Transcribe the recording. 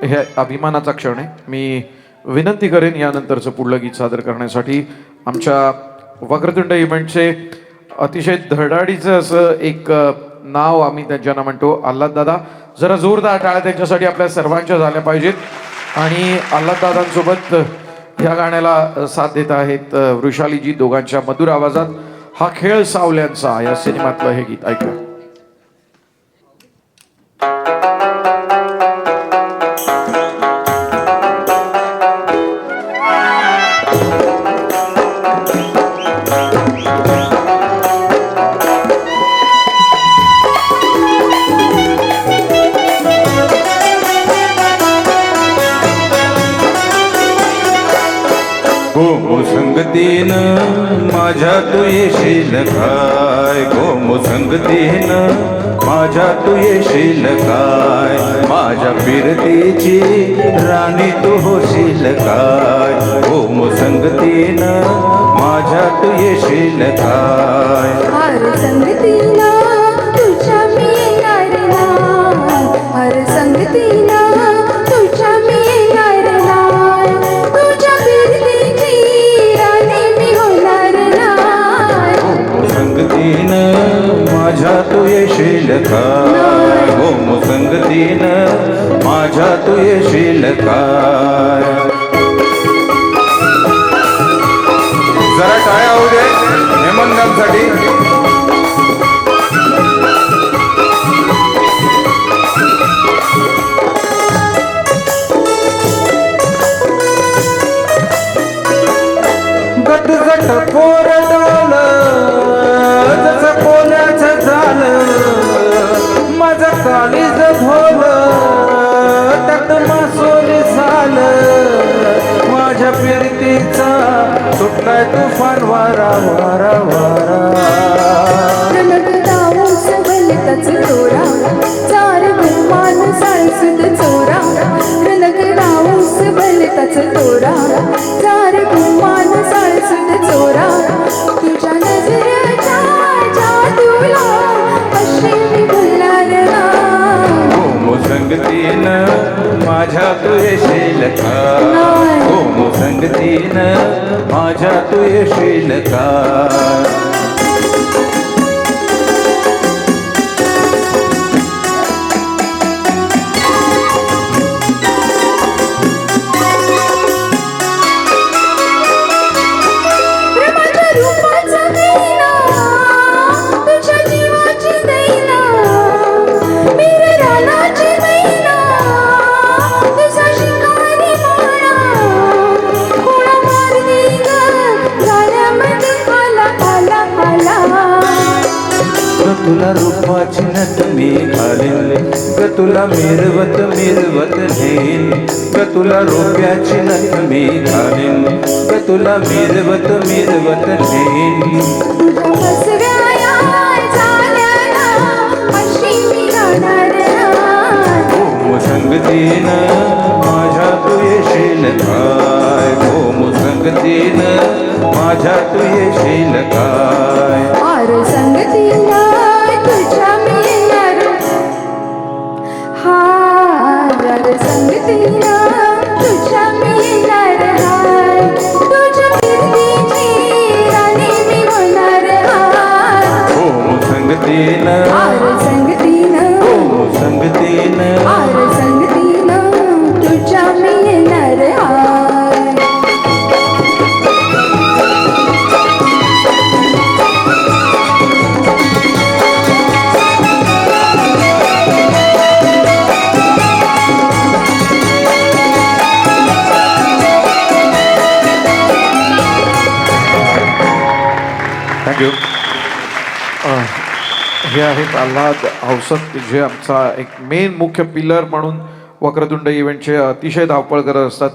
हे अभिमानाचा क्षण आहे. मी विनंती करेन यानंतरचं पुढलं गीत सादर करण्यासाठी आमच्या वक्रतुंड इव्हेंटचे अतिशय धडाडीचं असं एक नाव आम्ही त्यांना म्हणतो, आल्हाद दादा. जरा जोरदार टाळ्या त्यांच्यासाठी आपल्या सर्वांच्या झाल्या पाहिजेत. आणि आल्हाद दादांसोबत ह्या गाण्याला साथ देत आहेत वृषालीजी. दोघांच्या मधुर आवाजात हा खेळ सावल्यांचा या सिनेमातलं हे गीत ऐका. गोमो संगतीन माझ्या तू येशील काय, गोमो संगतीन माझ्या तू येशील काय, माझ्या फिरतीची राणी तू होशील काय, गोमो संगतीन माझ्या तू येशील काय. हर संगतीला तुझ्या मी येणार ना, हर संगतीला तुझ्या मी येणार ना, तुझ्या फिरतीची राणी मी होणार ना. संगतीन माझ्या तू येशील काय, गोमो संगतीन माझ्या तू येशील काय. जरा टाळ्या होऊ दे हेमंतरावसाठी. गटगट पोरडोल जसं कोल्याचं झालं, माझं काळीज भोल त्यात मासोली झालं, माझ्या फिरतीचा सुटलाय तुफान वारा वारा वारा. रणगदाऊस भलताच तोरा, चार गुमान साळसुद चोरा. रणगदाऊस भलताच तोरा, चार गुमान साळसुद चोरा. तुझ्या नजरेच्या जादूला अशी मी भुलणार ना. गोमो संगतीन माझ्या तू येशील काय, गोमो संगतीन माझ्या तू येशील काय. तुला रूपाची नट मी घालीन ग, तुला मिरवत मिरवत नेईन ग, तुला रुपयाची नट मी घालीन ग, तुला मिरवत मिरवत नेईन. गोमो संगतीन माझ्या तू येशील काय, गोमो संगतीन माझ्या तू येशील काय. हर संगतीला तुझ्या मी येणार, हर संगतीला तुझ्या मी येणार हाय, तुझ्या फिरतीची राणी मी होणार हाय. गोमो संगतीन हर संगतीन, गोमो संगतीन हर संगतीन तुझ्या मी येणार हाय. थँक्यू. हे आहेत आल्हाद हौसत, जे आमचा एक मेन मुख्य पिलर म्हणून वक्रतुंड इव्हेंटचे अतिशय धावपळ करत असतात.